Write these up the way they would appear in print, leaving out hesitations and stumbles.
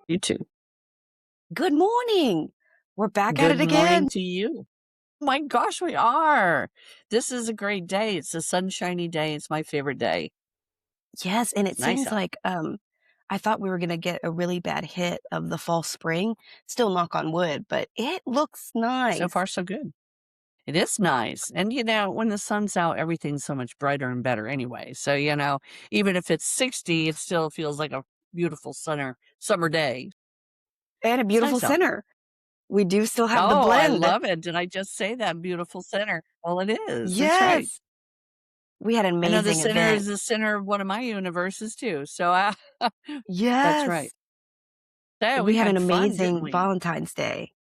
You too. Good morning. We're back at it Good morning again. to you. My gosh, we are. This is a great day. It's a sunshiny day. It's my favorite day. Yes, and it It's nice seems out. like I thought we were gonna get a really bad hit of the fall spring. Still knock on wood, but it looks So nice. far, so good. It is nice. And, when the sun's out, everything's so much brighter and better anyway. So, even if it's 60, it still feels like a beautiful summer day. And a It's beautiful nice out. center. We do still have the Oh, I blend. love it. Did I just say that? Beautiful center. Well, it is. That's right. Yes. We had an I know the amazing center is event. the center of one of my universes too. So, that's right. Yes. Yeah, we We had an had fun, didn't amazing we? Valentine's Day.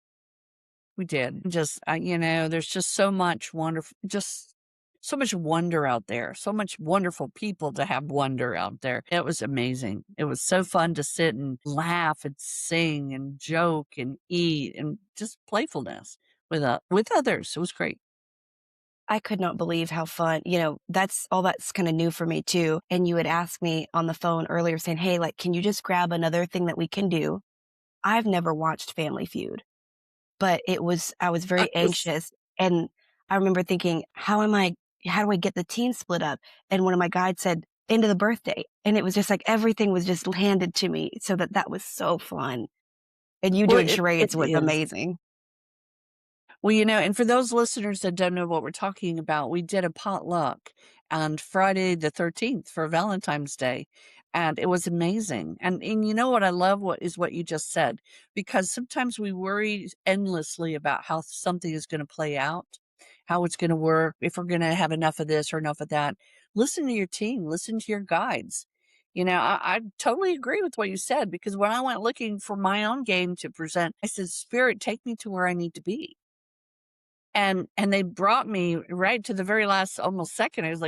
We did. Just, there's just so much wonderful, just so much wonder out there, so much wonderful people to have wonder out there. It was amazing. It was so fun to sit and laugh and sing and joke and eat and just playfulness with others. It was great. I could not believe how fun, that's kind of new for me too. And you had asked me on the phone earlier saying, "Hey, like, can you just grab another thing that we can do?" I've never watched Family Feud, but I was very Yes. anxious, and I remember thinking, how do I get the team split up?" And one of my guides said, "End of the birthday." And it was just like everything was just handed to me, so that was so fun. And you Well, doing it charades was is. amazing. Well, and for those listeners that don't know what we're talking about, we did a potluck on Friday the 13th for Valentine's Day, and it was amazing. And you know what I love what you just said, because sometimes we worry endlessly about how something is going to play out, how it's going to work, if we're going to have enough of this or enough of that. Listen to your team, listen to your guides. I totally agree with what you said, because when I went looking for my own game to present, I said, Spirit, take me to where I need to be, and they brought me right to the very last almost second. I was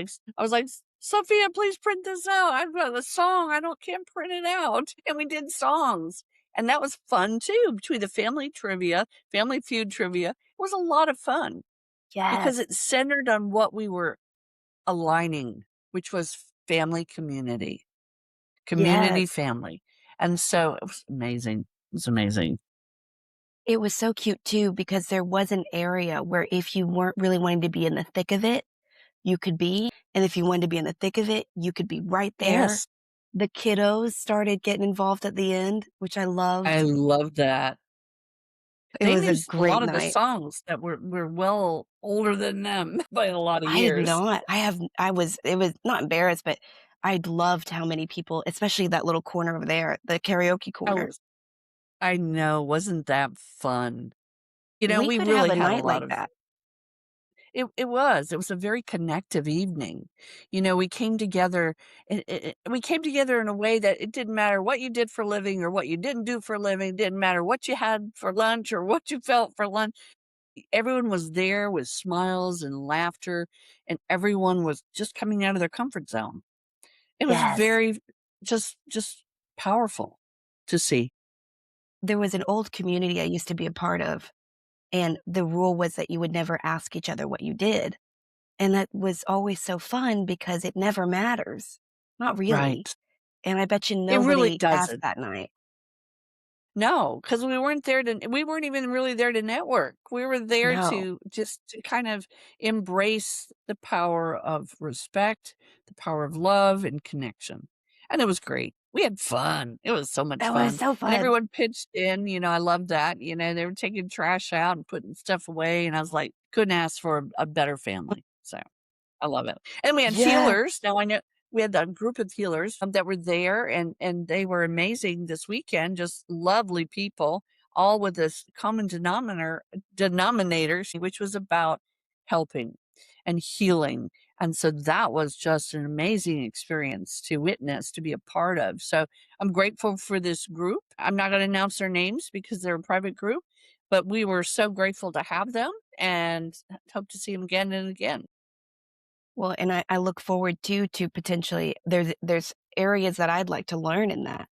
like, "Sophia, please print this out. I've got a song. Can't print it out." And we did songs. And that was fun too, between the family feud trivia. It was a lot of fun because Yes. it centered on what we were aligning, which was family, community, Yes. family. And so it was amazing. It was amazing. It was so cute too because there was an area where if you weren't really wanting to be in the thick of it, you could be, and if you wanted to be in the thick of it, you could be right there. Yes, The kiddos started getting involved at the end, which I I loved. love that. It They was knew a a great lot of the night. songs that were well older than them by a lot of I had years. not. I was it was not embarrassed, but I loved how many people, especially that little corner over there, the karaoke Oh, corner. I know, wasn't that fun? We We could have really a had a night lot like of that. it was a very connective evening. We came together, we came together in a way that it didn't matter what you did for a living or what you didn't do for a living, didn't matter what you had for lunch or what you felt for lunch. Everyone was there with smiles and laughter, and everyone was just coming out of their comfort zone. It was Yes. very just powerful to see. There was an old community I used to be a part of, and the rule was that you would never ask each other what you did. And that was always so fun because it never matters. Not really. Right. And I bet you It really nobody asked doesn't. that night. No, because we weren't even really there to network. We were there No. to just to kind of embrace the power of respect, the power of love and connection, and it was great. We had fun. It was so much That was fun, so and fun. everyone pitched in. I loved that. They were taking trash out and putting stuff away, and I was like, couldn't ask for a better family. So I love it. And we had Yeah. healers. Now I know we had a group of healers that were there, and they were amazing this weekend, just lovely people, all with this common denominator, which was about helping and healing. And so that was just an amazing experience to witness, to be a part of. So I'm grateful for this group. I'm not going to announce their names because they're a private group, but we were so grateful to have them and hope to see them again and again. Well, and I look forward to potentially there's areas that I'd like to learn in that.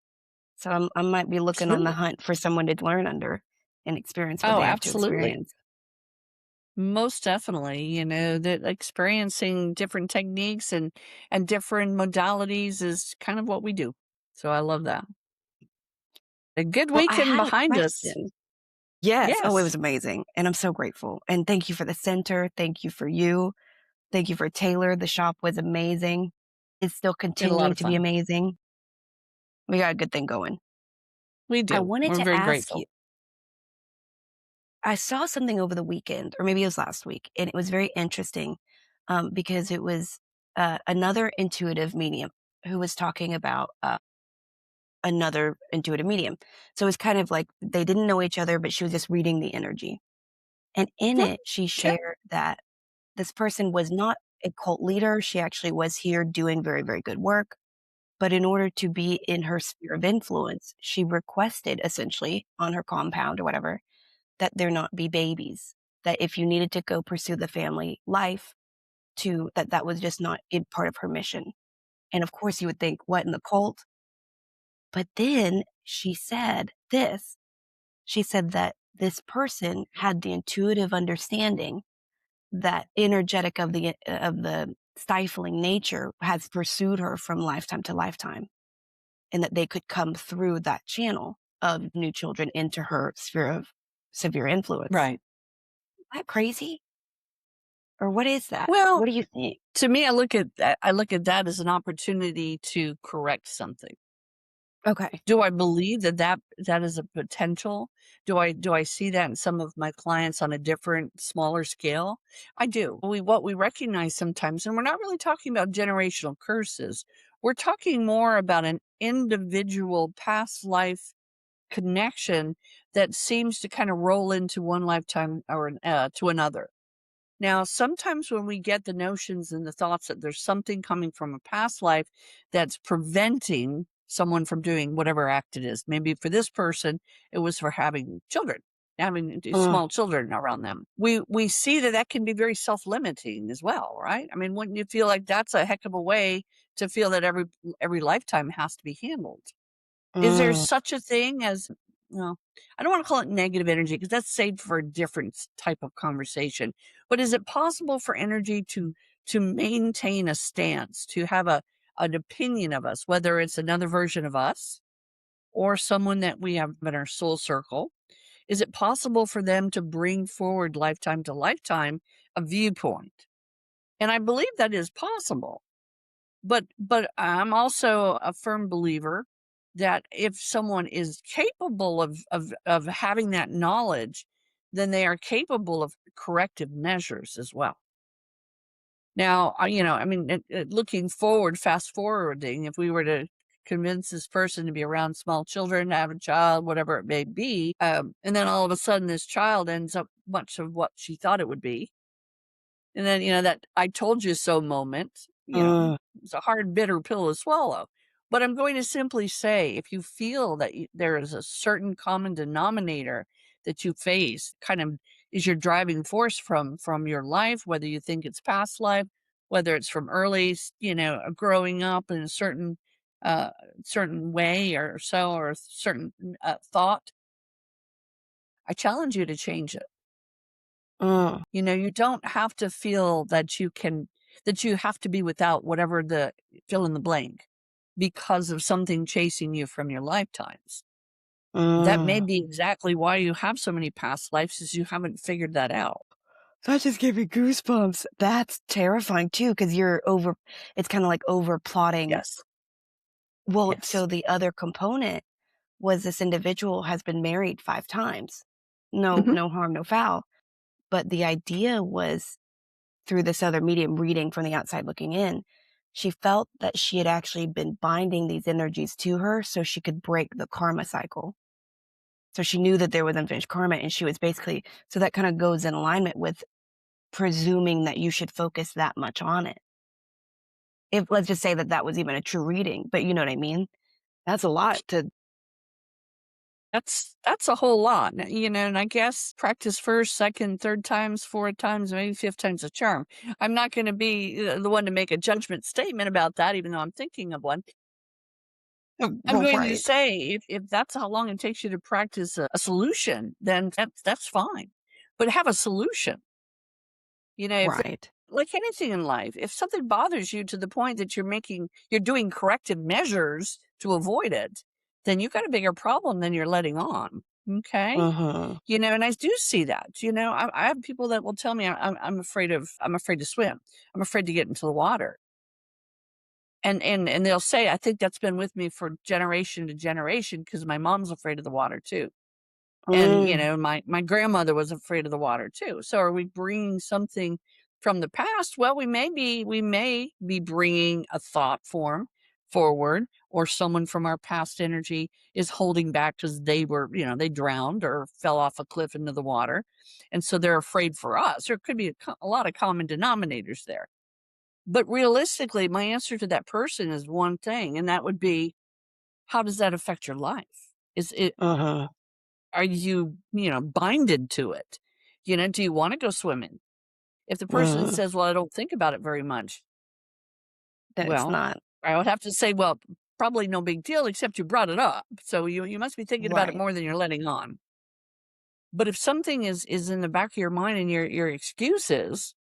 So I might be looking on the Absolutely. hunt for someone to learn under and experience what Oh, they have to absolutely. experience. Most definitely, that experiencing different techniques and different modalities is kind of what we do. So I love that. A good Well, I weekend had a behind us. question. Yes. Oh, it Yes, was amazing, and I'm so grateful, and thank you for the center, thank you for you, thank you for Taylor, the shop was amazing. It's still we had a lot continuing of to be fun. amazing. We got a good thing going. We I do. wanted We're to very ask you, grateful. I saw something over the weekend, or maybe it was last week, and it was very interesting, because it was, another intuitive medium who was talking about, another intuitive medium. So it's kind of like they didn't know each other, but she was just reading the energy. And in Hmm, it, she okay. shared that this person was not a cult leader. She actually was here doing very, very good work. But in order to be in her sphere of influence, she requested essentially on her compound or whatever that there not be babies. That if you needed to go pursue the family life, to that that was just not a part of her mission. And of course, you would think, what in the cult? But then she said this. She said that this person had the intuitive understanding that energetic of the stifling nature has pursued her from lifetime to lifetime, and that they could come through that channel of new children into her sphere of severe influence. Right. Is that crazy? Or what is that? Well, What do you think? to me, I look at that as an opportunity to correct something. Okay. Do I believe that that is a potential? Do I see that in some of my clients on a different, smaller scale? I do. What we recognize sometimes, and we're not really talking about generational curses. We're talking more about an individual past life connection that seems to kind of roll into one lifetime or to another. Now, sometimes when we get the notions and the thoughts that there's something coming from a past life that's preventing someone from doing whatever act it is. Maybe for this person, it was for having children, having Mm, small children around them. We see that that can be very self-limiting as well, right? I mean, wouldn't you feel like that's a heck of a way to feel that every lifetime has to be handled? Is there mm, such a thing as, well, I don't wanna call it negative energy because that's saved for a different type of conversation, but is it possible for energy to maintain a stance, to have an opinion of us, whether it's another version of us or someone that we have in our soul circle? Is it possible for them to bring forward lifetime to lifetime a viewpoint? And I believe that is possible. But I'm also a firm believer that if someone is capable of having that knowledge, then they are capable of corrective measures as well. Now, I mean, looking forward, fast forwarding, if we were to convince this person to be around small children, have a child, whatever it may be, and then all of a sudden this child ends up much of what she thought it would be, and then, that "I told you so" moment, mm, it's a hard, bitter pill to swallow. But I'm going to simply say, if you feel that there is a certain common denominator that you face, kind of is your driving force from your life, whether you think it's past life, whether it's from early, growing up in a uh, certain way or so, or a certain thought, I challenge you to change it. mm, You don't have to feel that you have to be without whatever the fill in the blank because of something chasing you from your lifetimes. That may mm. be exactly why you have so many past lives is you haven't figured that out. That just gave me goosebumps. That's terrifying too, because it's kinda like over plotting. Yes. Well, Yes. so the other component was this individual has been married 5 times. No Mhm. no harm, no foul, but the idea was through this other medium reading from the outside looking in, she felt that she had actually been binding these energies to her so she could break the karma cycle. So she knew that there was unfinished karma, and she was basically so that kinda goes in alignment with presuming that you should focus that much on it. If let's just say that that was even a true reading, but you know what I mean? That's a lot to That's a whole lot, and I guess practice first, second, third times, fourth times, maybe fifth time's a charm. I'm not gonna be the one to make a judgment statement about that, even though I'm thinking of one. I'm well, going to right, say if that's how long it takes you to practice a solution, then that's fine. But have a solution. If right. like anything in life, if something bothers you to the point that you're doing corrective measures to avoid it, then you got a bigger problem than you're letting on. Okay. Mhm. And I do see that. I have people that will tell me I'm afraid to swim. I'm afraid to get into the water. And they'll say, I think that's been with me for generation to generation because my mom's afraid of the water too. And, Mm. my grandmother was afraid of the water too. So are we bringing something from the past? Well, we may be bringing a thought form forward, or someone from our past energy is holding back because they drowned or fell off a cliff into the water. And so they're afraid for us. There could be a lot of common denominators there. But realistically, my answer to that person is one thing, and that would be, how does that affect your life? Is it Mhm. Are you, binded to it? Do you wanna go swimming? If the person Mhm. says, "Well, I don't think about it very much," That it's well, not. I would have to say, "Well, probably no big deal, except you brought it up, so you must be thinking about it Right. more than you're letting on." But if something is in the back of your mind and your excuses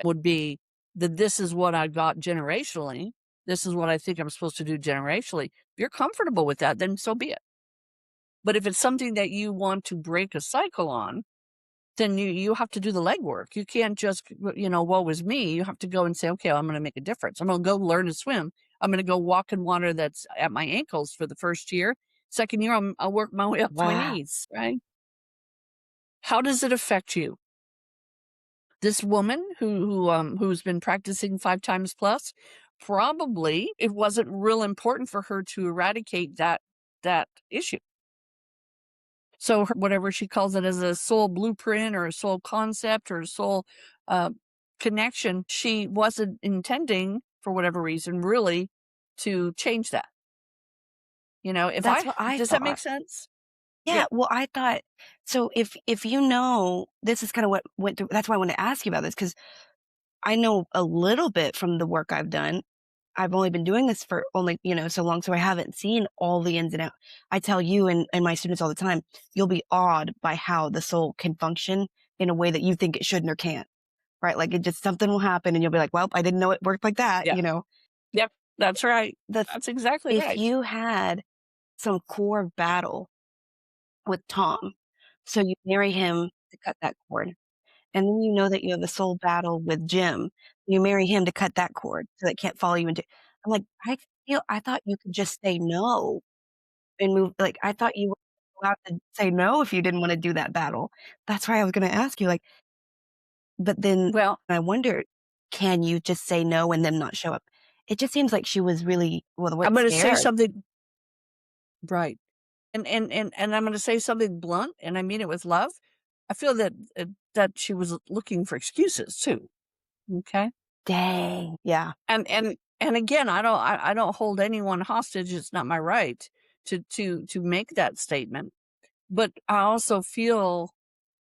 would be that this is what I got generationally, this is what I think I'm supposed to do generationally. If you're comfortable with that, then so be it. But if it's something that you want to break a cycle on, then you have to do the legwork. You can't just, woe is me. You have to go and say, okay, I'm going to make a difference. I'm going to go learn to swim. I'm going to go walk in water that's at my ankles for the first year. Second year, I'll work my way up to my Wow. knees. Right? How does it affect you? This woman who's been practicing 5 times plus, probably it wasn't real important for her to eradicate that issue. So whatever she calls it, as a soul blueprint or a soul concept or a soul uh, connection, she wasn't intending, for whatever reason, really to change that. If That's I what I does that make thought. sense? Yeah, Yeah, well, I thought so if this is kinda what went through that's why I wanted to ask you about this because I know a little bit from the work I've done. I've only been doing this for only, so long, so I haven't seen all the ins and out. I tell you and my students all the time, you'll be awed by how the soul can function in a way that you think it shouldn't or can't, right? Like, it just something will happen and you'll be like, "Well, I didn't know it worked like that," yeah, yep. That's right. The That's exactly if right. you had some core battle with Tom, so you marry him to cut that cord. And then you know that you have a soul battle with Jim. You marry him to cut that cord so they can't follow you into I'm like, I thought you could just say no and move like, I thought you were allowed to say no if you didn't wanna do that battle. That's why I was gonna ask you, like but then Well, I wondered, can you just say no and then not show up? It just seems like she was really well, the word I'm going to say scared. something right, and I'm going to say something blunt, and I mean it with love. I feel that she was looking for excuses too. Okay. Dang. Yeah. And again, I don't hold anyone hostage. It's not my right to make that statement. But I also feel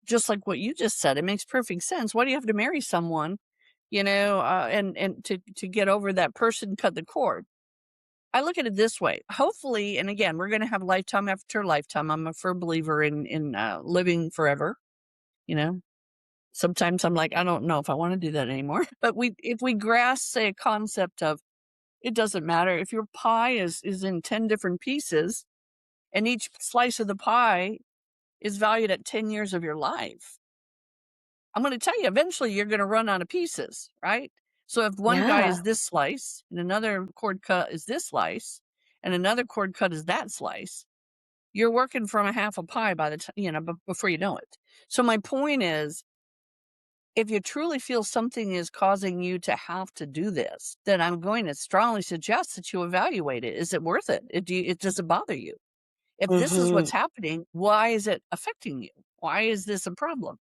just like what you just said. It makes perfect sense. Why do you have to marry someone, and to get over that person cut the cord? I look at it this way. Hopefully, and again, we're going to have lifetime after lifetime. I'm a firm believer in living forever. You know, sometimes I'm like, I don't know if I want to do that anymore. But if we grasp, say, a concept of, it doesn't matter if your pie is in 10 different pieces and each slice of the pie is valued at 10 years of your life. I'm going to tell you, eventually you're going to run out of pieces, right? So if one guy Yeah. is this slice and another cord cut is this slice and another cord cut is that slice, you're working from a half a pie by the time, before you know it. So my point is, if you truly feel something is causing you to have to do this, then I'm going to strongly suggest that you evaluate it. Is it worth it? Does it bother you? If this is Mhm. what's happening, why is it affecting you? Why is this a problem?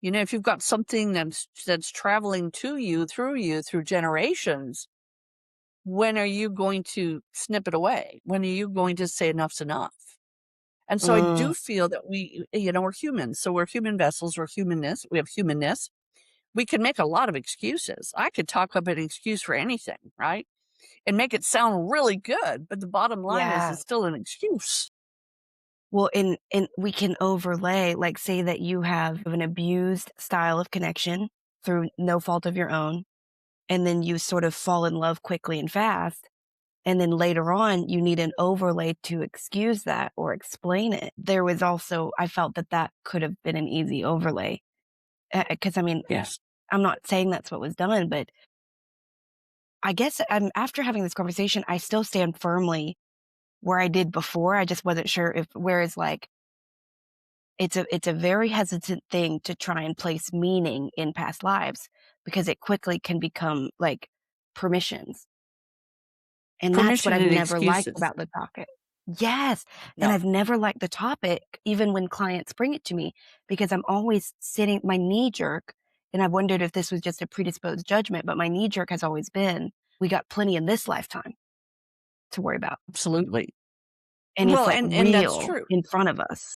If you've got something that's traveling to you through generations, when are you going to snip it away? When are you going to say enough's enough? And so I Mm. do feel that we're humans. So we're human vessels, we're humanness, we have humanness. We can make a lot of excuses. I could talk up an excuse for anything, right? And make it sound really good, but the bottom line is Yeah. it's still an excuse. Well, and we can overlay, like, say that you have an abused style of connection through no fault of your own, and then you sort of fall in love quickly and fast. And then later on, you need an overlay to excuse that or explain it. There was also I felt that that could have been an easy overlay, because I mean, Yes. I'm not saying that's what was done, but I guess, after having this conversation, I still stand firmly where I did before. I just wasn't sure if whereas, like, it's a very hesitant thing to try and place meaning in past lives because it quickly can become, like, permissions. And that's what Permission I've and never liked excuses. about the topic. Yes, and No. I've never liked the topic even when clients bring it to me because I'm always sitting my knee jerk, and I wondered if this was just a predisposed judgment, but my knee jerk has always been, "We got plenty in this lifetime to worry about." Absolutely. And it's, Well, like, and that's real true. in front of us.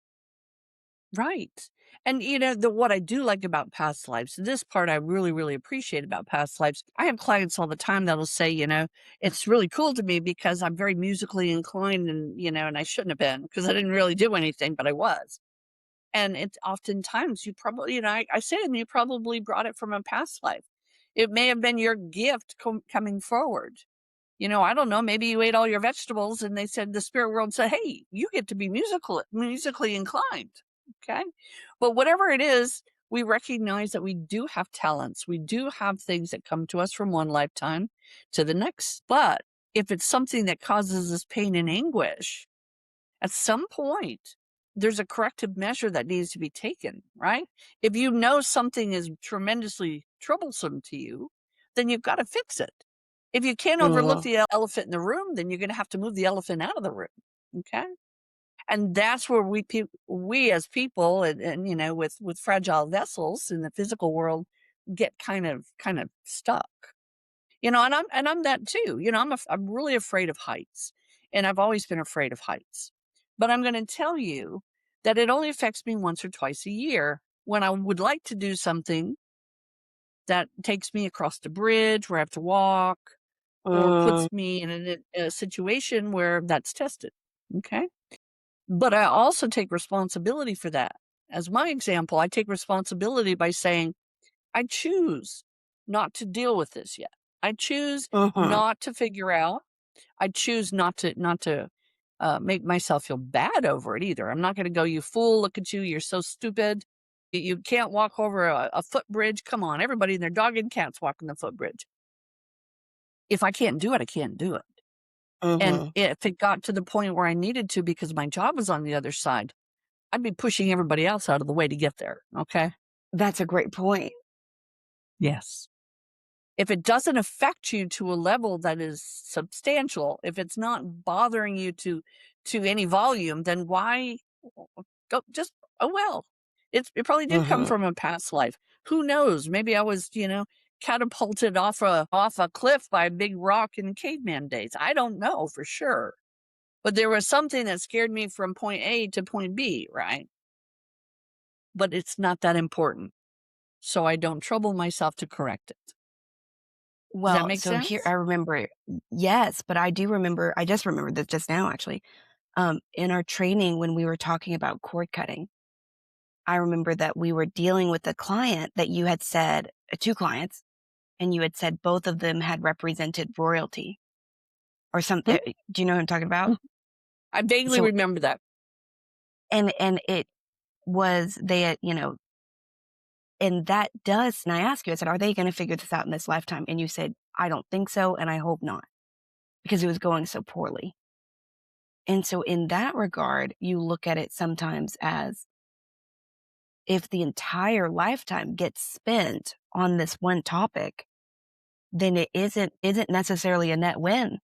Right. And the what I do like about past lives, this part I really, really appreciate about past lives. I have clients all the time that'll say, it's really cool to me because I'm very musically inclined and, and I shouldn't have been because I didn't really do anything, but I was. And it's oftentimes you probably, I say to them, you probably brought it from a past life. It may have been your gift coming forward. I don't know, maybe you ate all your vegetables and they said the spirit world said, "Hey, you get to be musically inclined." Okay? But whatever it is, we recognize that we do have talents. We do have things that come to us from one lifetime to the next. But if it's something that causes us pain and anguish, at some point there's a corrective measure that needs to be taken, right? If you know something is tremendously troublesome to you, then you've got to fix it. If you can't overlook Mhm. the elephant in the room, then you're going to have to move the elephant out of the room. Okay. And that's where we as people and with fragile vessels in the physical world get kind of stuck. And I'm that too. I'm really afraid of heights, and I've always been afraid of heights. But I'm going to tell you that it only affects me once or twice a year when I would like to do something that takes me across the bridge where I have to walk or Mm. puts me in a situation where that's tested. Okay. But I also take responsibility for that. As my example, I take responsibility by saying, I choose not to deal with this yet. I choose Mhm. not to figure out. I choose not to make myself feel bad over it either. I'm not going to go, you fool, look at you, you're so stupid. You can't walk over a footbridge. Come on, everybody and their dog and cats walking the footbridge. If I can't do it, I can't do it. And Mhm. if it got to the point where I needed to because my job was on the other side, I'd be pushing everybody else out of the way to get there. Okay. That's a great point. Yes. If it doesn't affect you to a level that is substantial, if it's not bothering you to any volume, then why go just oh well. It probably did come Mhm. from a past life. Who knows? Maybe I was, catapulted off a cliff by a big rock in caveman days. I don't know for sure. But there was something that scared me from point A to point B, right? But it's not that important. So I don't trouble myself to correct it. Does that Well, make so here I sense? remember yes, but I do remember I just remembered this just now actually. In our training when we were talking about cord cutting, I remember that we were dealing with a client that you had said 2 clients, and you had said both of them had represented royalty or something. Do you know what I'm talking about? Mhm. I vaguely So remember that. and it was they had, and that does and I asked you, I said, "Are they gonna figure this out in this lifetime?" And you said, "I don't think so, and I hope not," because it was going so poorly. And so in that regard, you look at it sometimes as if the entire lifetime gets spent on this one topic, then it isn't necessarily a net win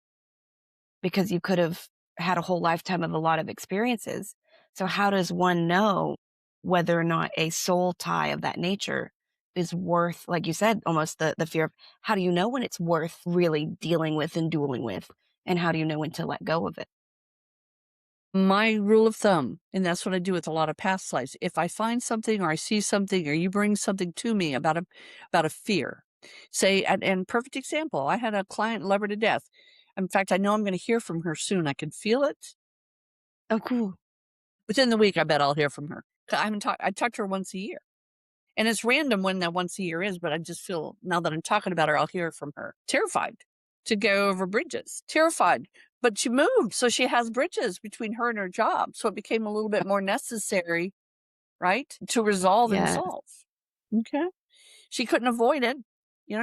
because you could have had a whole lifetime of a lot of experiences. So how does one know whether or not a soul tie of that nature is worth, like you said, almost the fear of how do you know when it's worth really dealing with and dueling with? And how do you know when to let go of it? My rule of thumb, and that's what I do with a lot of past lives. If I find something or I see something or you bring something to me about a fear, say, and perfect example, I had a client love her to death. In fact, I know I'm going to hear from her soon. I can feel it Oh, cool. within the week. I bet I'll hear from her. I talk to her once a year, and it's random when that once a year is. But I just feel now that I'm talking about her, I'll hear from her. Terrified. to go over bridges, terrified. But she moved, so she has bridges between her and her job. So it became a little bit more necessary, right, to resolve and Yeah. solve. Okay. She couldn't avoid it.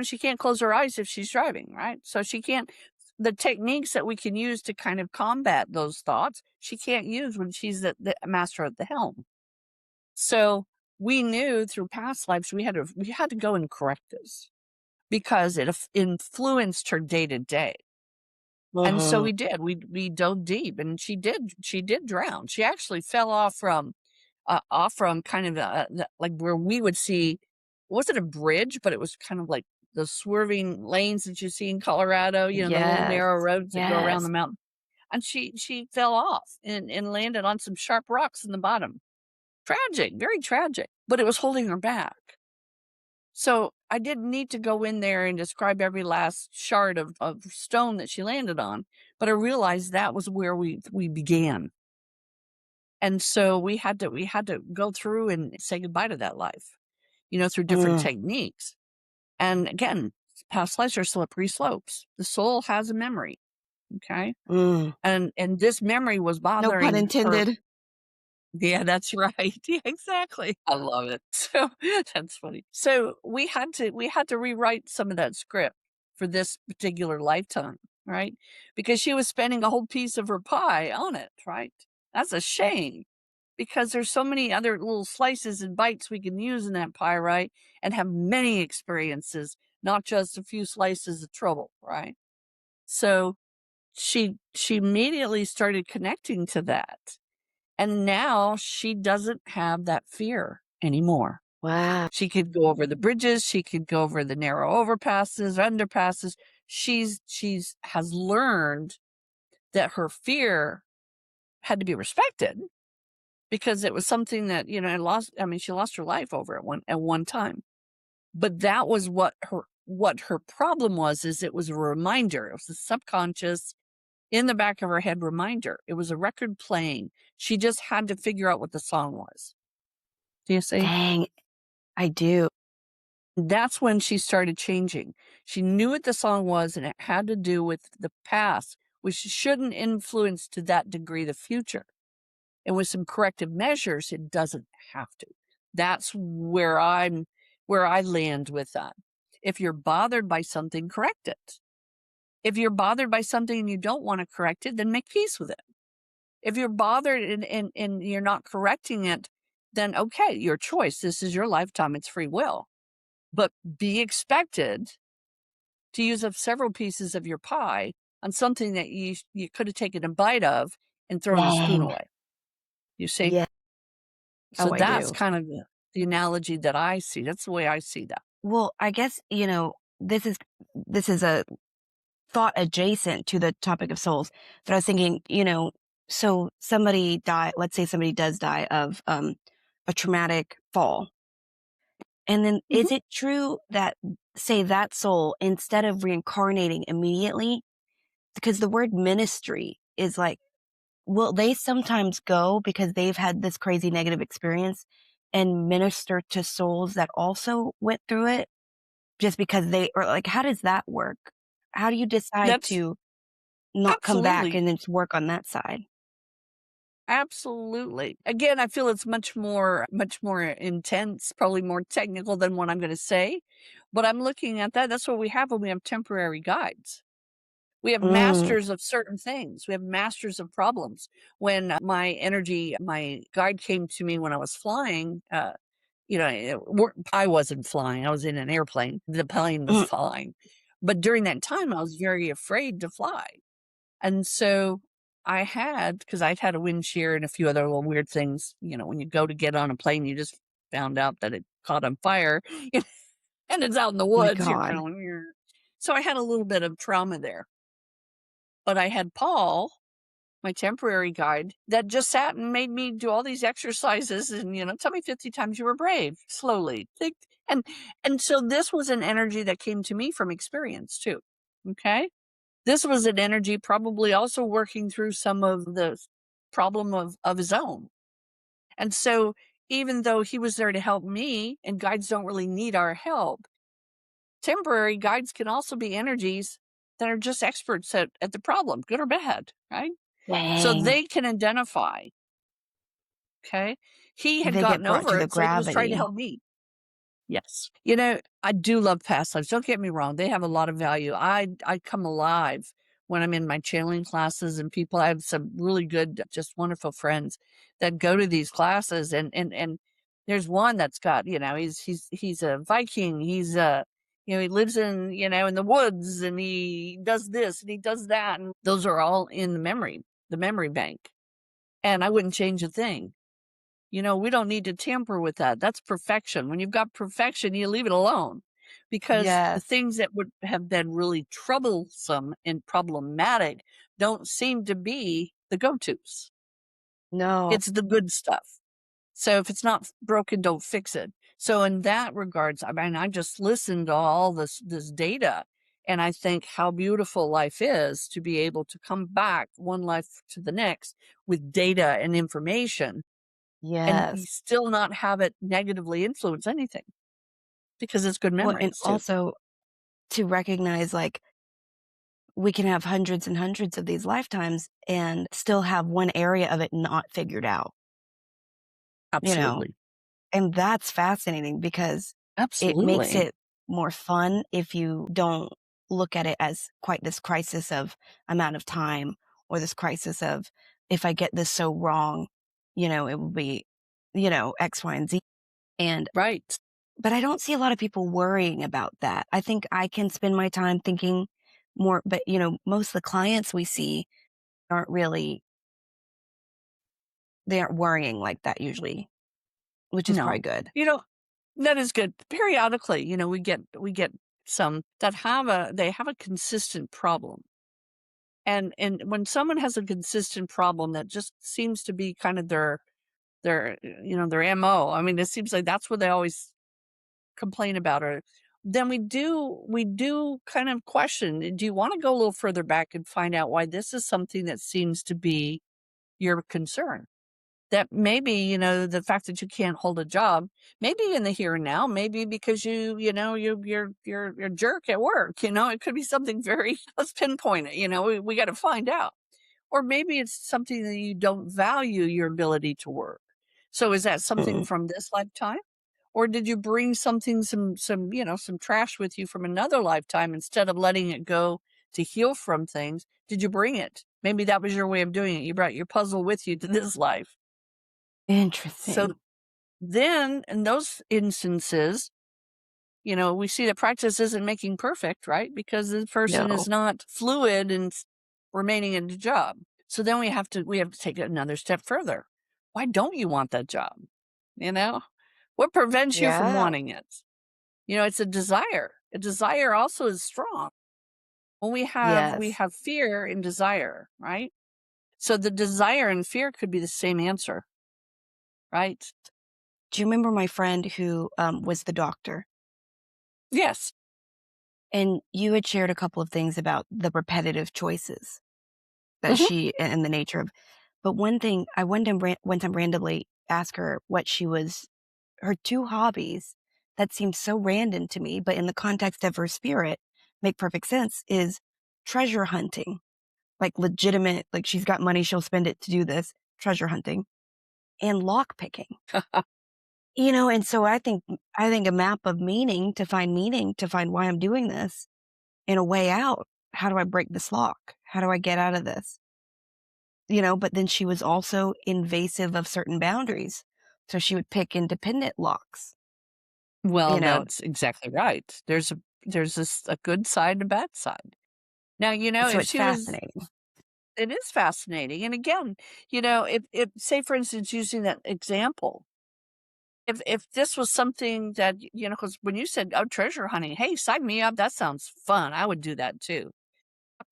She can't close her eyes if she's driving, right? So she can't, the techniques that we can use to kind of combat those thoughts, she can't use when she's the master at the helm. So we knew through past lives we had to go and correct this because it influenced her day to day. And so Mhm. we did. We dove deep, and she did drown. She actually fell off from kind of like where we would see. It wasn't a bridge, but it was kind of like the swerving lanes that you see in Colorado. The little Yes. narrow roads that go around Yes. the mountain. And she fell off and landed on some sharp rocks in the bottom. Tragic, very tragic, but it was holding her back. So I didn't need to go in there and describe every last shard of stone that she landed on, but I realized that was where we began. And so we had to go through and say goodbye to that life, through different Mm, techniques. And again, past lives are slippery slopes. The soul has a memory. Okay. mm. And this memory was No pun bothering her. intended. Yeah, that's right. Yeah, exactly. I love it. So that's funny. So we had to rewrite some of that script for this particular lifetime, right? Because she was spending a whole piece of her pie on it, right? That's a shame because there's so many other little slices and bites we can use in that pie, right? And have many experiences, not just a few slices of trouble, right? So she immediately started connecting to that, and now she doesn't have that fear anymore. Wow. She could go over the bridges, she could go over the narrow overpasses, underpasses. She's has learned that her fear had to be respected because it was something that, she lost her life over at one time. But that was what her problem was, is it was a reminder. It was a subconscious in the back of her head reminder. It was a record playing. She just had to figure out what the song was. Do you see? Dang, I do. That's when she started changing. She knew what the song was, and it had to do with the past, which shouldn't influence to that degree the future. And with some corrective measures, it doesn't have to. That's where I land with that. If you're bothered by something, correct it. If you're bothered by something and you don't want to correct it, then make peace with it. If you're bothered and you're not correcting it, then okay, your choice. This is your lifetime. It's free will. But be expected to use up several pieces of your pie on something that you could have taken a bite of and thrown the spoon Dang. away. You see? Yeah. So Oh, I that's do. kind of the analogy that I see. That's the way I see that. Well, I guess, this is a thought adjacent to the topic of souls, but I was thinking, so let's say somebody does die of a traumatic fall. And then Mhm. is it true that, say, that soul, instead of reincarnating immediately, because the word ministry is like, will they sometimes go because they've had this crazy negative experience and minister to souls that also went through it just because or like, how does that work? How do you decide That's to not come back absolutely. and then just work on that side? Absolutely. Again, I feel it's much more intense, probably more technical than what I'm going to say. But I'm looking at that. That's what we have when we have temporary guides. We have Mm, masters of certain things. We have masters of problems. When my guide came to me when I was flying, I wasn't flying. I was in an airplane. The plane was mm, flying. But during that time, I was very afraid to fly. And so because I'd had a wind shear and a few other little weird things, when you go to get on a plane, you just found out that it caught on fire and it's out in the my woods. You're kind God. of like, "Meh." So I had a little bit of trauma there. But I had Paul, my temporary guide, that just sat and made me do all these exercises and, tell me 50 times you were brave, slowly. And and so this was an energy that came to me from experience too. Okay? This was an energy probably also working through some of the problem of his own. And so even though he was there to help me, and guides don't really need our help, temporary guides can also be energies that are just experts at the problem, good or bad, right? So Dang. they can identify, okay? He had They get gotten brought to over the it, so he was trying to gravity. help me. Yes. I do love past lives, don't get me wrong, they have a lot of value. I come alive when I'm in my channeling classes, and people I have some really good, just wonderful friends that go to these classes, and there's one that's got, he's a Viking, he lives in the woods, and he does this, and he does that, and those are all in the memory bank, and I wouldn't change a thing. We don't need to tamper with that. That's perfection. When you've got perfection, you leave it alone, because the Yes. things that would have been really troublesome and problematic don't seem to be the go-tos. No. It's the good stuff. So if it's not broken, don't fix it. So in that regards, I mean, I just listened to all this data, and I think how beautiful life is to be able to come back one life to the next with data and information, and you Yes. still not have it negatively influence anything, because it's good Well, and memories too. also to recognize, like, we can have hundreds and hundreds of these lifetimes and still have one area of it not figured out, you know? Absolutely. And that's fascinating because it makes Absolutely. it more fun if you don't look at it as quite this crisis of amount of time or this crisis of if I get this so wrong, it will be, X, Y, and Z. And Right. but I don't see a lot of people worrying about that. I think I can spend my time thinking more, but most of the clients we see aren't really they aren't worrying like that usually, which is probably No. good. You know, that is good. Periodically, we get some that have a consistent problem. And when someone has a consistent problem that just seems to be kind of their MO. I mean, it seems like that's what they always complain about, or then we do kind of question, do you want to go a little further back and find out why this is something that seems to be your concern? That maybe, the fact that you can't hold a job, maybe in the here and now, maybe because you're a jerk at work, it could be something very let's pinpoint it, we got to find out. Or maybe it's something that you don't value your ability to work. So is that something Mm, from this lifetime? Or did you bring something, some trash with you from another lifetime, instead of letting it go to heal from things? Did you bring it? Maybe that was your way of doing it. You brought your puzzle with you to this life. So interesting. then in those instances, we see that practice isn't making perfect, right? Because the person is No. not fluid and remaining in the job. So then we have to take it another step further. Why don't you want that job? You know? What prevents you from Yeah. wanting it? It's a desire. A desire also is strong. When we Yes. have fear and desire, right? So the desire and fear could be the same answer, right? Do you remember my friend who was the doctor? Yes. And you had shared a couple of things about the repetitive choices that Mhm. she and the nature of. But one thing I one time randomly asked her what she was her two hobbies that seemed so random to me, but in the context of her spirit make perfect sense is treasure hunting. Like legitimate, like she's got money, she'll spend it to do this, treasure hunting, and lock picking. And so I think a map of meaning, to find why I'm doing this and a way out. How do I break this lock? How do I get out of this? But then she was also invasive of certain boundaries. So she would pick independent locks, Well, you know. that's exactly right. There's a good side and a bad side. Now, So if it's she was fascinating. it is fascinating. And again, if say for instance, using that example, if this was something that, because when you said, "Oh, treasure hunting," hey, sign me up. That sounds fun. I would do that too.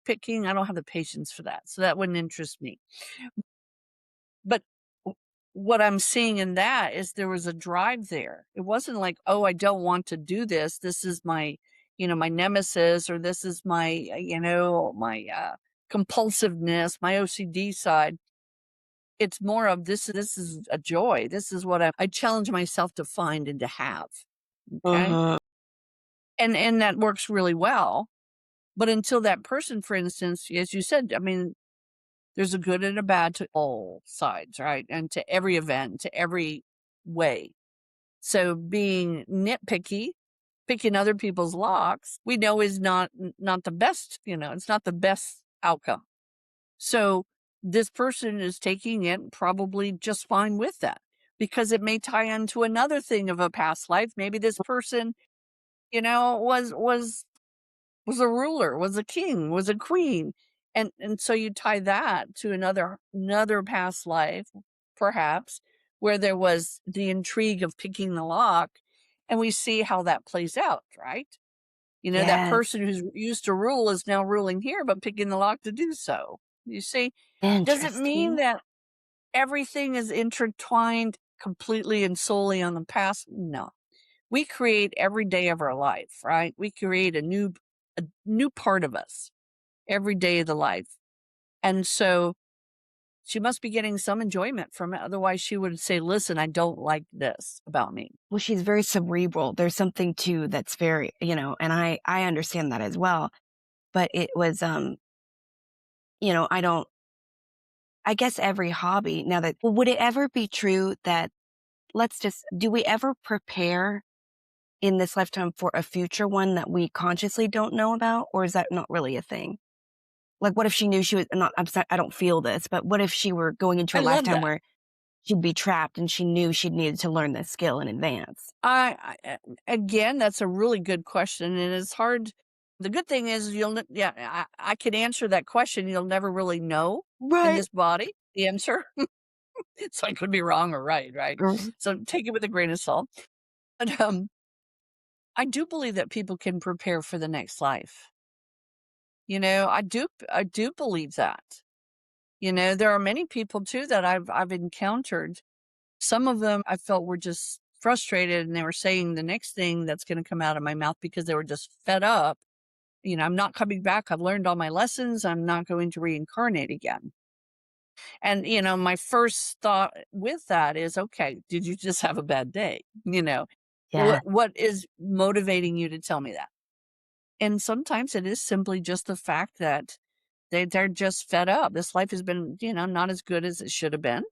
Picking, I don't have the patience for that, so that wouldn't interest me. But w what I'm seeing in that is there was a drive there. It wasn't like, "Oh, I don't want to do this. This is my nemesis, or this is my compulsiveness, my OCD side." It's more of this is a joy. This is what I challenge myself to find and to have, okay? Mhm. And that works really well. But until that person, for instance, as you said, I mean, there's a good and a bad to all sides, right? And to every event, to every way. So being nitpicky, picking other people's locks, we know is not the best, it's not the best outcome. So this person is taking it probably just fine with that because it may tie into another thing of a past life. Maybe this person, was a ruler, was a king, was a queen. And so you tie that to another past life, perhaps, where there was the intrigue of picking the lock, and we see how that plays out, right? That Yes. person who's used to rule is now ruling here, but picking the lock to do so. You see? Does it mean Interesting. that everything is intertwined completely and solely on the past? No. We create every day of our life, right? We create a new part of us every day of the life. And so she must be getting some enjoyment from it. Otherwise, she would say, listen, I don't like this about me. Well, she's very cerebral. There's something too that's very, and I understand that as well. But it was, I don't, I guess every hobby now that, well, would it ever be true that do we ever prepare in this lifetime for a future one that we consciously don't know about? Or is that not really a thing? Like, what if she knew she was not, I don't feel this, but what if she were going into I a love lifetime that. where she'd be trapped and she knew she needed to learn this skill in advance? Again, that's a really good question. And it's hard. The good thing is yeah, I can answer that question. You'll never really know in Right. this body the answer. So I could be wrong or right, right? Mhm. So take it with a grain of salt. But I do believe that people can prepare for the next life. I do believe that. There are many people too that I've encountered. Some of them I felt were just frustrated and they were saying the next thing that's going to come out of my mouth because they were just fed up. I'm not coming back. I've learned all my lessons. I'm not going to reincarnate again. And, my first thought with that is, okay, did you just have a bad day? Yeah. What is motivating you to tell me that? And sometimes it is simply just the fact that they're just fed up. This life has been, not as good as it should have been.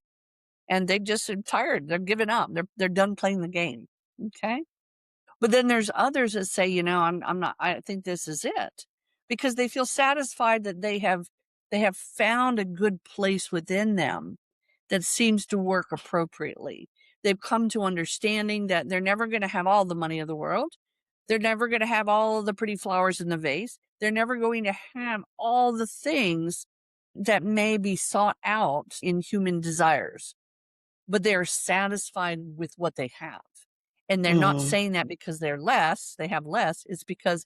And they just are tired. They're giving up. They're done playing the game. Okay. But then there's others that say, I'm not, I think this is it because they feel satisfied that they have found a good place within them that seems to work appropriately. They've come to understanding that they're never going to have all the money of the world. They're never going to have all of the pretty flowers in the vase. They're never going to have all the things that may be sought out in human desires, but they are satisfied with what they have. And they're not Mhm. saying that because they have less, it's because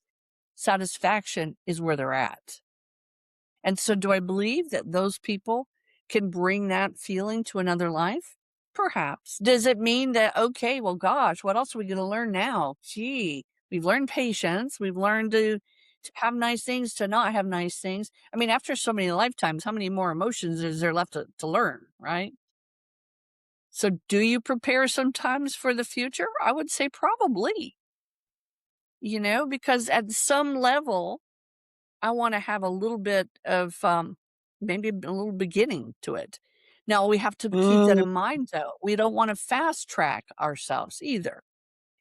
satisfaction is where they're at. And so do I believe that those people can bring that feeling to another life? Perhaps. Does it mean that, okay, well, gosh, what else are we going to learn now? Gee, we've learned patience. We've learned to have nice things, to not have nice things. I mean, after so many lifetimes, how many more emotions is there left to learn, right? So do you prepare sometimes for the future? I would say probably, because at some level, I want to have a little bit of maybe a little beginning to it. Now we have to keep that Mm, in mind though. We don't want to fast track ourselves either.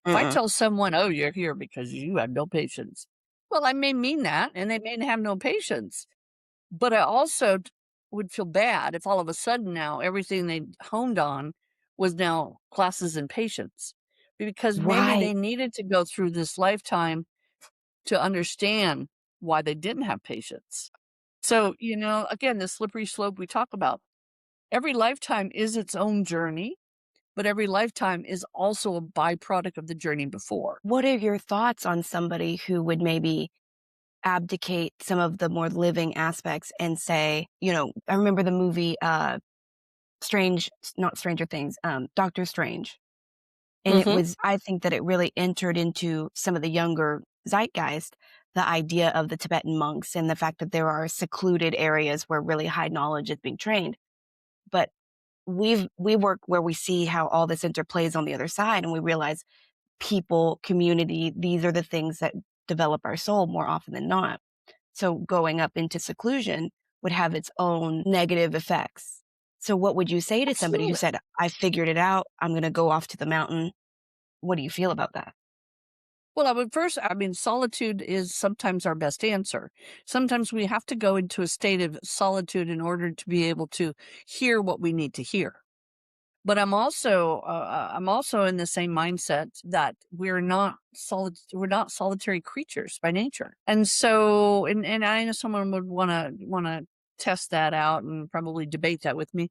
If I mm-mm. tell someone, "Oh, you're here because you have no patience." Well, I may mean that and they may have no patience. But I also would feel bad if all of a sudden now everything they honed on was now classes in patience, because maybe Right. they needed to go through this lifetime to understand why they didn't have patience. So, again, the slippery slope we talk about, every lifetime is its own journey, but every lifetime is also a byproduct of the journey before. What are your thoughts on somebody who would maybe abdicate some of the more living aspects and say, I remember the movie, Strange not Stranger Things, Doctor Strange. And Hmm. I think that it really entered into some of the younger zeitgeist, the idea of the Tibetan monks and the fact that there are secluded areas where really high knowledge is being trained. But we work where we see how all this interplays on the other side, and we realize people, community, these are the things that develop our soul more often than not. So going up into seclusion would have its own negative effects. So what would you say to somebody who Absolutely. said, I figured it out, I'm going to go off to the mountain? What do you feel about that? Well, I mean, solitude is sometimes our best answer. Sometimes we have to go into a state of solitude in order to be able to hear what we need to hear. But I'm also in the same mindset that we're not solitary creatures by nature. And so, and I know someone would wanna test that out and probably debate that with me.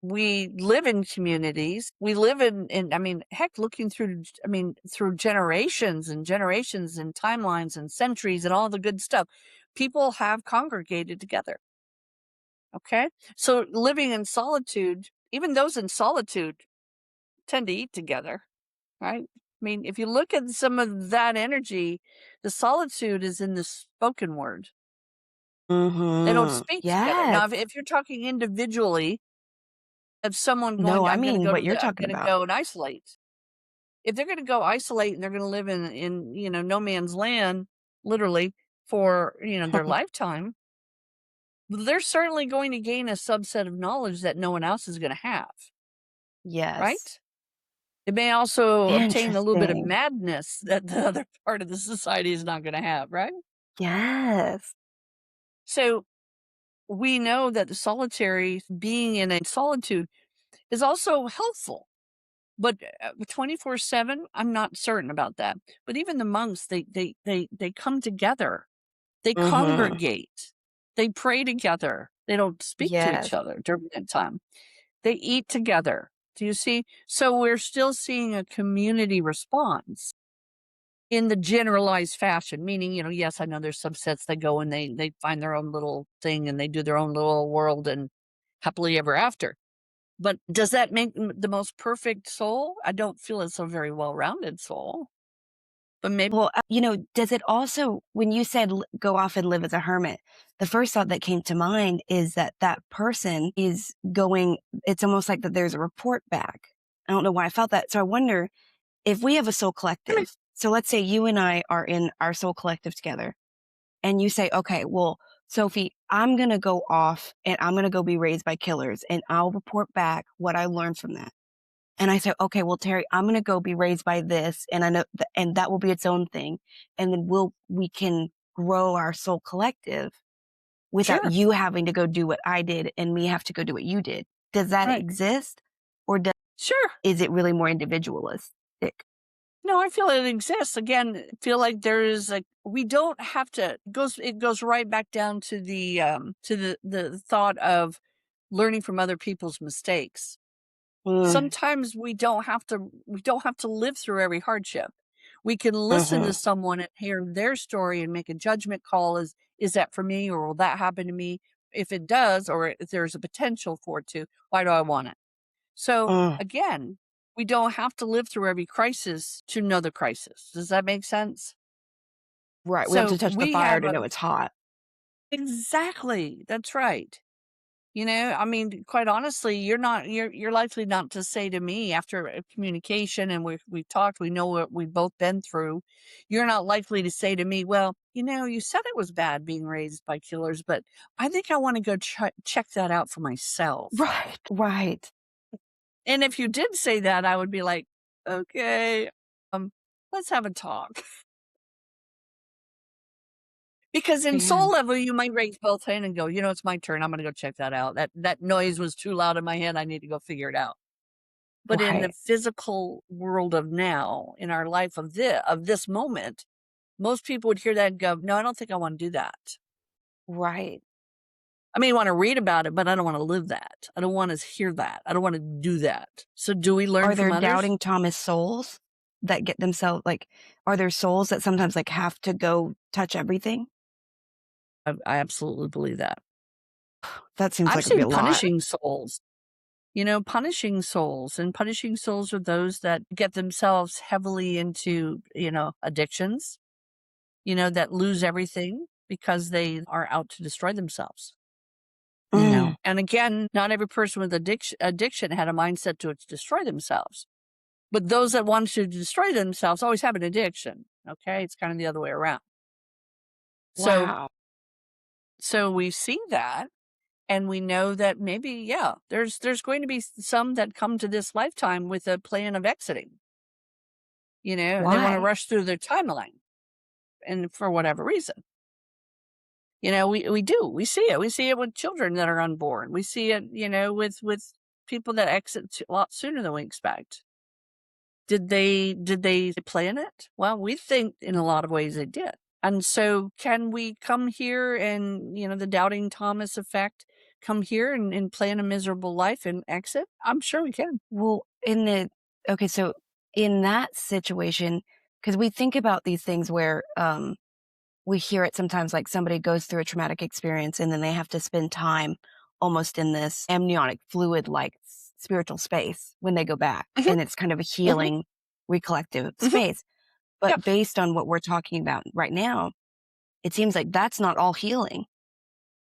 We live in communities. We live I mean, heck, looking through, I mean, through generations and generations and timelines and centuries and all the good stuff, people have congregated together. Okay. So living in solitude, even those in solitude tend to eat together, right? I mean, if you look at some of that energy, the solitude is in the spoken word. They don't Mhm. speak together. Yes. Now, if you're talking individually, of someone No, going, I mean what you're I'm talking gonna about. go and isolate. If they're gonna go isolate and they're gonna live in, no man's land, literally, for, their lifetime, they're certainly going to gain a subset of knowledge that no one else is gonna have, Yes. right? It may also obtain a little bit of Interesting. madness that the other part of the society is not gonna have, right? Yes. So, we know that the solitary being in a solitude is also helpful. But, 24/7, I'm not certain about that. But even the monks, they come together. They Mhm. congregate. They pray together. They don't speak to each Yes. other during that time. They eat together. Do you see? So we're still seeing a community response in the generalized fashion, meaning, yes, I know there's subsets that go and they find their own little thing and they do their own little world and happily ever after. But does that make the most perfect soul? I don't feel it's a very well-rounded soul, but maybe Well, does it also when you said go off and live as a hermit, the first thought that came to mind is that that person is going it's almost like that there's a report back. I don't know why I felt that. So I wonder if we have a soul collective. So let's say you and I are in our soul collective together and you say, okay, well, Sophie, I'm going to go off and I'm going to go be raised by killers and I'll report back what I learned from that. And I said, okay, well, Terry, I'm going to go be raised by this. And I know, and that will be its own thing. And then we can grow our soul collective without sure, you having to go do what I did and me have to go do what you did. Does that right, exist? Or sure. is it really more individualistic? No, I feel it exists. Again, I feel like there is like we don't have to it goes right back down to the thought of learning from other people's mistakes. Mm, Sometimes we don't have to live through every hardship. We can listen to hmm someone and hear their story and make a judgment call, is that for me or will that happen to me? If it does, or if there's a potential for it to, why do I want it? So mm. again, we don't have to live through every crisis to know the crisis. Does that make sense? Right. We have to So touch the we fire have to a know it's hot. exactly, that's right. I mean, quite honestly, you're likely not to say to me after a communication and we've talked, we know what we've both been through. You're not likely to say to me, "Well, you said it was bad being raised by killers, but I think I want to go check that out for myself." Right. Right. And if you did say that, I would be like, "Okay, um, let's have a talk." Because in soul Man. level, you might raise both hands and go, "It's my turn. I'm gonna go check that out. That noise was too loud in my head. I need to go figure it out." But in the Right. physical world of now, in our life of this moment, most people would hear that and go, "No, I don't think I wanna do that." Right. I may wanna read about it, but I don't wanna live that. I don't wanna hear that. I don't wanna do that. So do we learn Are from there others? doubting Thomas souls that get themselves like, are there souls that sometimes, like, have to go touch everything? I absolutely believe that. That seems I've like it'd be seen a lot. punishing souls, punishing souls, and punishing souls are those that get themselves heavily into, addictions, that lose everything because they are out to destroy themselves. Mm, And again, not every person with addiction had a mindset to destroy themselves. But those that want to destroy themselves always have an addiction. Okay. It's kind of the other way around. So Wow. so we see that, and we know that maybe, yeah, there's going to be some that come to this lifetime with a plan of exiting. They want to Why? rush through their timeline, and for whatever reason. We do. We see it. We see it with children that are unborn. We see it, with people that exit a lot sooner than we expect. Did they plan it? Well, we think in a lot of ways they did. And so can we come here and, the doubting Thomas effect, come here and plan a miserable life and exit? I'm sure we can. Well, okay, so in that situation, because we think about these things where we hear it sometimes like somebody goes through a traumatic experience and then they have to spend time almost in this amniotic fluid like spiritual space when they go back. Mhm, And it's kind of a mhm, healing, recollective mhm. space. But Yep. based on what we're talking about right now, it seems like that's not all healing.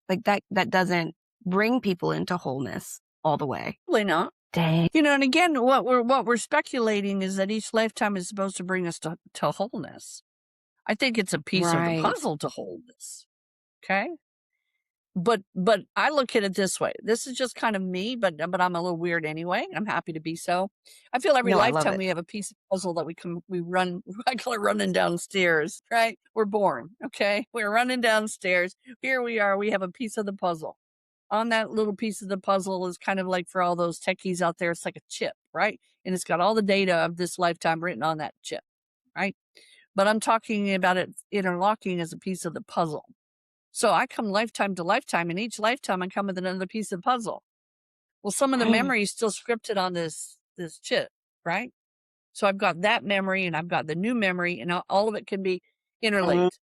Like that doesn't bring people into wholeness all the way. Probably not. Dang. And again, what we're speculating is that each lifetime is supposed to bring us to wholeness. I think it's a piece of the Right. puzzle to wholeness. Okay. But I look at it this way. This is just kind of me, but I'm a little weird anyway. I'm happy to be so. I feel every No, I love lifetime it. we have a piece of puzzle that we run. I call it running downstairs. Right? We're born. Okay, we're running downstairs. Here we are. We have a piece of the puzzle. On that little piece of the puzzle is kind of like for all those techies out there. It's like a chip, right? And it's got all the data of this lifetime written on that chip, right? But I'm talking about it interlocking as a piece of the puzzle. So I come lifetime to lifetime, and each lifetime I come with another piece of the puzzle. Well, some of the Dang. memory is still scripted on this chip, right? So I've got that memory and I've got the new memory, and all of it can be Mm, interlinked.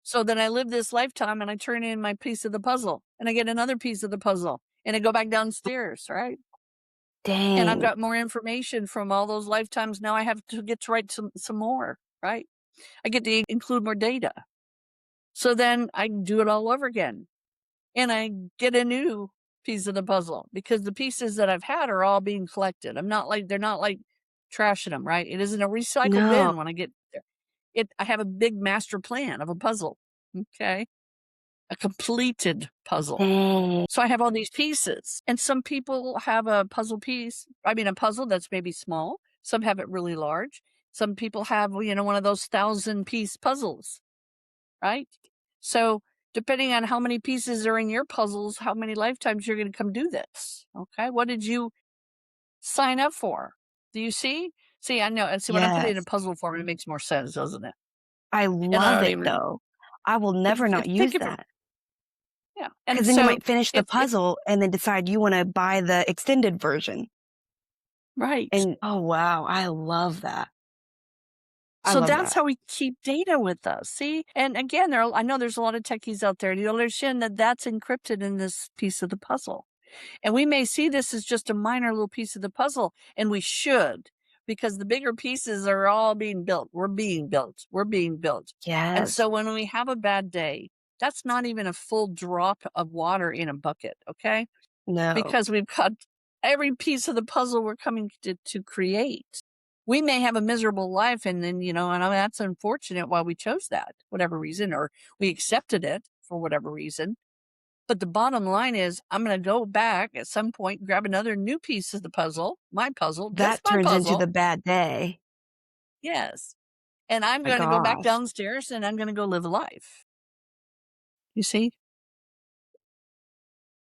So then I live this lifetime and I turn in my piece of the puzzle and I get another piece of the puzzle and I go back downstairs, right? And I've dang. got more information from all those lifetimes. Now I have to get to write some more, right? I get to include more data. So then I do it all over again. And I get a new piece of the puzzle because the pieces that I've had are all being collected. They're not like trashing them, right? It isn't a recycle No. bin when I get there. I have a big master plan of a puzzle. Okay. A completed puzzle. Dang. So I have all these pieces, and some people have a puzzle piece. I mean, a puzzle that's maybe small. Some have it really large. Some people have, one of those 1,000-piece puzzles, right? So, depending on how many pieces are in your puzzles, how many lifetimes you're gonna come do this, okay? What did you sign up for? Do you see? See, I know, and see, when I put it in a Yes. puzzle form, it makes more sense, doesn't it? I And I love don't it even though. I will never not think use of it. that. Yeah, and Because then you so might finish the if puzzle and then decide you wanna buy the extended version. right. And oh, wow, I love that. I So love that's that. how we keep data with us, see? And again, I know there's a lot of techies out there, and you understand that that's encrypted in this piece of the puzzle. And we may see this as just a minor little piece of the puzzle, and we should, because the bigger pieces are all being built. We're being built. We're being built. And Yes. so when we have a bad day, that's not even a full drop of water in a bucket, okay? No. Because we've got every piece of the puzzle we're coming to create. We may have a miserable life, and then, and that's unfortunate why we chose that, whatever reason, or we accepted it for whatever reason. But the bottom line is, I'm going to go back at some point, grab another new piece of the puzzle, my puzzle, just That my turns into the puzzle. bad day. Yes. And I'm My going to go back gosh. downstairs and I'm going to go live a life. You see?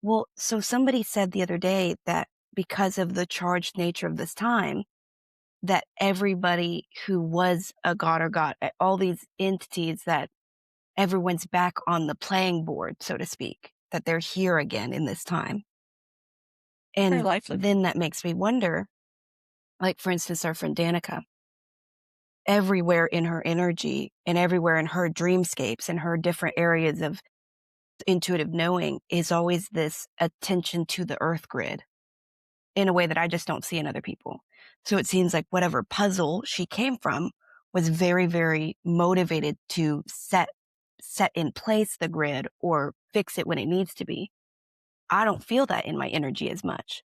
Well, so somebody said the other day that because of the charged nature of this time, that everybody who was a god or god, all these entities that everyone's back on the playing board, so to speak, that they're here again in this time. Very And likely. then that makes me wonder, like, for instance, our friend Danica, everywhere in her energy and everywhere in her dreamscapes and her different areas of intuitive knowing is always this attention to the earth grid in a way that I just don't see in other people. So it seems like whatever puzzle she came from was very, very motivated to set in place the grid or fix it when it needs to be. I don't feel that in my energy as much.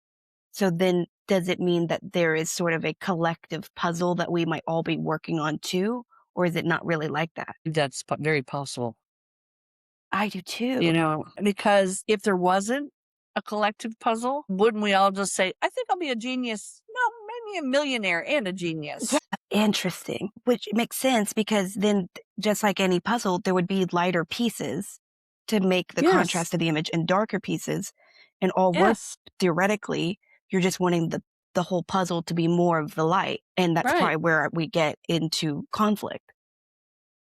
So then does it mean that there is sort of a collective puzzle that we might all be working on too? Or is it not really like that? That's very possible. I do too. because if there wasn't a collective puzzle, wouldn't we all just say, I think I'll be a genius? No, maybe a millionaire and a Yeah, genius. interesting, which makes sense because then, just like any puzzle, there would be lighter pieces to make the Yes. contrast of the image and darker pieces, and all we're Yes. theoretically, you're just wanting the whole puzzle to be more of the light, and that's Right. probably where we get into conflict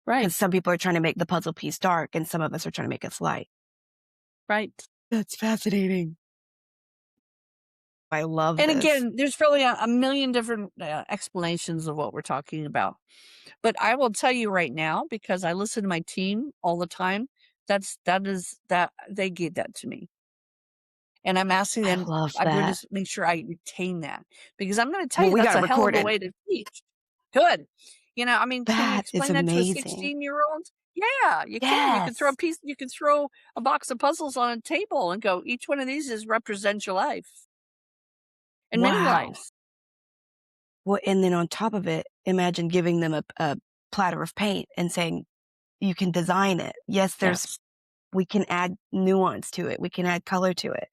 Right. because some people are trying to make the puzzle piece dark, and some of us are trying to make it light. Right. That's fascinating. I love And this. again, there's probably a million different explanations of what we're talking about. But I will tell you right now, because I listen to my team all the time, that they gave that to me. And I'm asking I them, love I'm going that. to make sure I retain that because I'm going to tell Well, you we that's got it a hell of a recorded. way to teach. Good. Can you That is explain that to a amazing. 16-year-old? Yeah, you can. Yes. You can throw a box of puzzles on a table and go, each one of these is represents your life and many Wow. lives. Well, and then on top of it, imagine giving them a platter of paint and saying, "You can design it." Yes, Yes. we can add nuance to it, we can add color to it.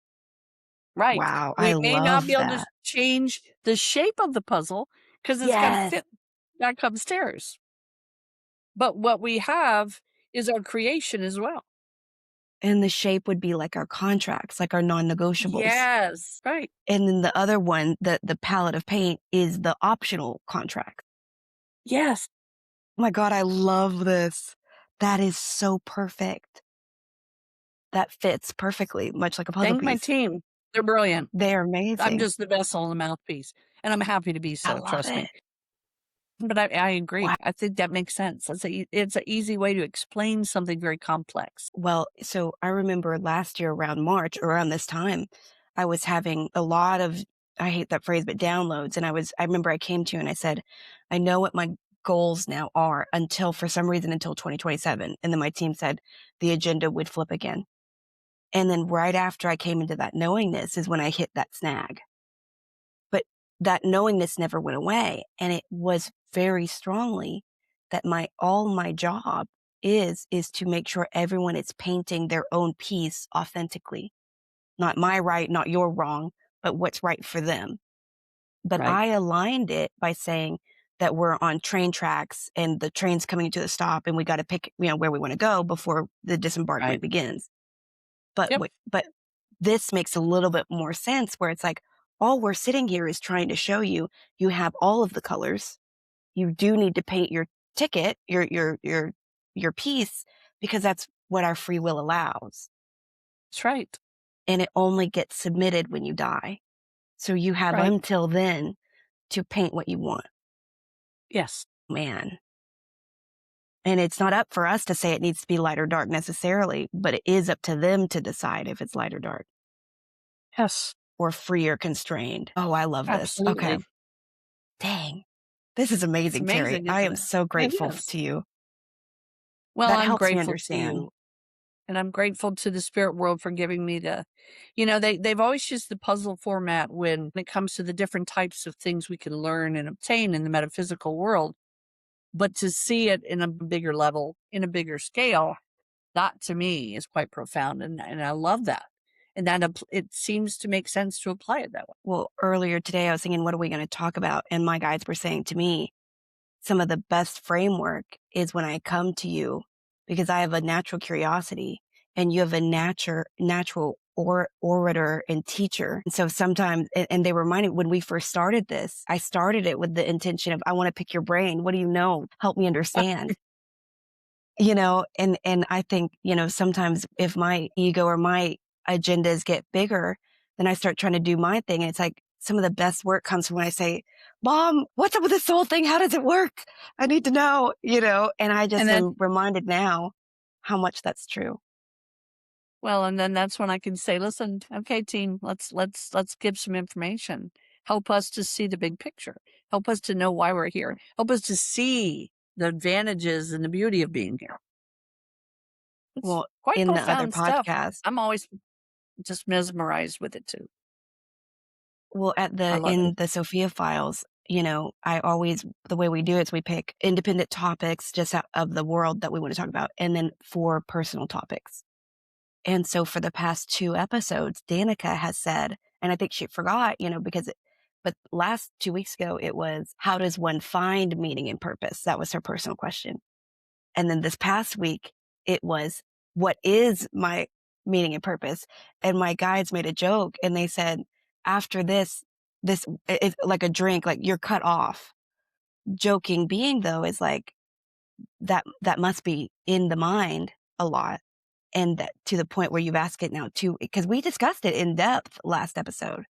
Right. Wow, I We may not be love able to that. change the shape of the puzzle because it's got to Yes, fit back upstairs. But what we have is our creation as well. and the shape would be like our contracts, like our non-negotiables. Yes. Right. And then the other one, the palette of paint is the optional contract. Yes. Oh my god, I love this. That is so perfect. That fits perfectly, much like a puzzle Thank my piece. team. They're brilliant. They're I'm amazing. just the vessel and the mouthpiece, and I'm happy to be I so, love trust it. me. But I agree. Wow. I think that makes sense. It's an easy way to explain something very complex. Well, so I remember last year around March, around this time, I was having a lot of, I hate that phrase, but downloads. And I remember I came to you and I said, I know what my goals now are until, for some reason, until 2027. And then my team said the agenda would flip again. And then right after I came into that knowingness is when I hit that snag. But that knowingness never went away. And it was very strongly that all my job is to make sure everyone is painting their own piece authentically. Not my right, not your wrong, but what's right for them. But Right. I aligned it by saying that we're on train tracks and the train's coming to a stop and we got to pick, where we want to go before the disembarkment Right. begins. But Yep. but this makes a little bit more sense where it's like, all we're sitting here is trying to show you, you have all of the colors. You do need to paint your ticket, your piece, because that's what our free will allows. That's right. And it only gets submitted when you die. So you have Right. until then to paint what you want, Yes. man. And it's not up for us to say it needs to be light or dark necessarily, but it is up to them to decide if it's light or dark Yes. or free or constrained. Oh, I love this. Okay. Absolutely. Dang. This is It's amazing, Terry. amazing, I isn't am it? so It grateful is. to you. Well, That I'm helps me grateful to understand. you, and I'm grateful to the spirit world for giving me they've always used the puzzle format when it comes to the different types of things we can learn and obtain in the metaphysical world. But to see it in a bigger level, in a bigger scale, that to me is quite profound, and I love that. And it seems to make sense to apply it that way. Well, earlier today, I was thinking, what are we going to talk about? And my guides were saying to me, some of the best framework is when I come to you because I have a natural curiosity and you have a natural orator and teacher. And so sometimes, and they reminded when we first started this, I started it with the intention of, I want to pick your brain. What do you know? Help me understand. And I think, sometimes if my ego or my agendas get bigger, then I start trying to do my thing. And it's like some of the best work comes from when I say, Mom, what's up with this whole thing? How does it work? I need to know. And I And just then am reminded now how much that's true. and then that's when I can say, "Listen, okay, team, let's give some information. Help us to see the big picture. Help us to know why we're here. Help us to see the advantages and the beauty of being here." It's Well, quite in the other profound stuff. podcast, I'm always just mesmerized with it too. well, I love it. in the Sophia files, I always, the way we do it is we pick independent topics just out of the world that we want to talk about, and then 4 personal topics. And so for the past 2 episodes, Danica has said, and I think she forgot, but last 2 weeks ago, it was, how does one find meaning and purpose? That was her personal question. And then this past week, it was, what is my meaning and purpose? And my guides made a joke and they said, after this is like a drink, like you're cut off. Joking being though is like that must be in the mind a lot. And that to the point where you've asked it now too, because we discussed it in depth last episode.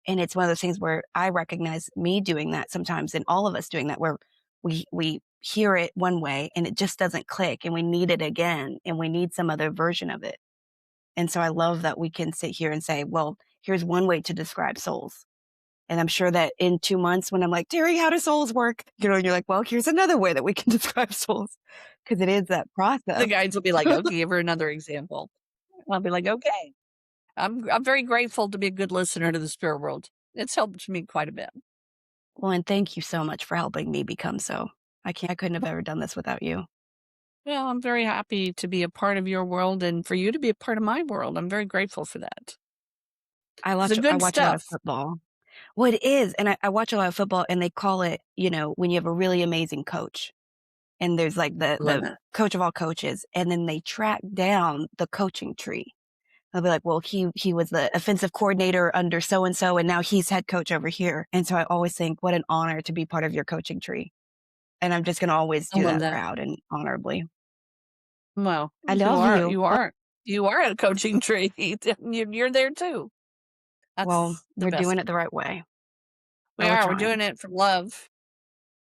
And it's one of those things where I recognize me doing that sometimes and all of us doing that, where we hear it one way and it just doesn't click and we need it again and we need some other version of it. And so I love that we can sit here and say, well, here's one way to describe souls. And I'm sure that in 2 months when I'm like, Terry, how do souls work? And you're like, well, here's another way that we can describe souls. Because it is that The process. guides will be like, "Okay, give her another example." I'll be like, "Okay." I'm very grateful to be a good listener to the spirit world. It's helped me quite a bit. Well, and thank you so much for helping me become so. I couldn't have ever done this without you. Well, I'm very happy to be a part of your world and for you to be a part of my world. I'm very grateful for that. It's the I good watch a lot of stuff. football. Well, it is, and I watch a lot of football, and they call it, when you have a really amazing coach, and there's like Love the it. coach of all coaches, and then they track down the coaching tree. They'll be like, well, he was the offensive coordinator under so and so, and now he's head coach over here. And so I always think, what an honor to be part of your coaching tree. And I'm just going to always I do love that that. proud and honorably. Well, I you love are you. you are a coaching tree. You're there too. Well, That's the we're best. doing it the right way, We or we're are. We're doing trying. it from love,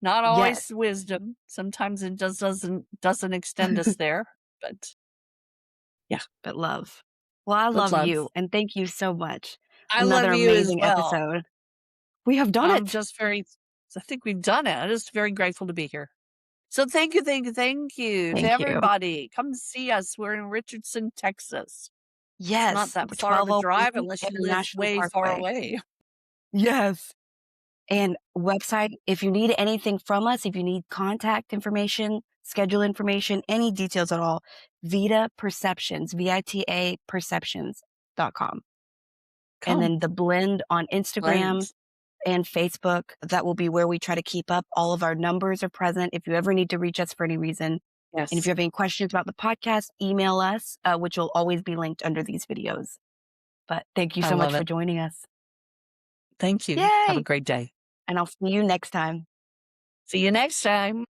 not Yes, always wisdom. Sometimes it just doesn't extend us there, but yeah, but love. Well, I but love love. you, and thank you so much. I Another love you as amazing well. episode. We have done I'm it. just very I think we've done it. I'm just very grateful to be here. So thank you to Thank you. everybody. Come see us. We're in Richardson, Texas. It's not Yes, that far of a drive 1201 unless you live International way far Parkway. away. Yes. And website, if you need anything from us, if you need contact information, schedule information, any details at all, Vita Perceptions, VITA Perceptions.com. And Come, then the blend on Instagram blend. and Facebook, that will be where we try to keep up. All of our numbers are present if you ever need to reach us for any reason. And if you Yes, have any questions about the podcast, email us, which will always be linked under these videos. But thank you I so much love for it. joining us. Thank you. Have a Yay! great day. And I'll see you next time. See you next time.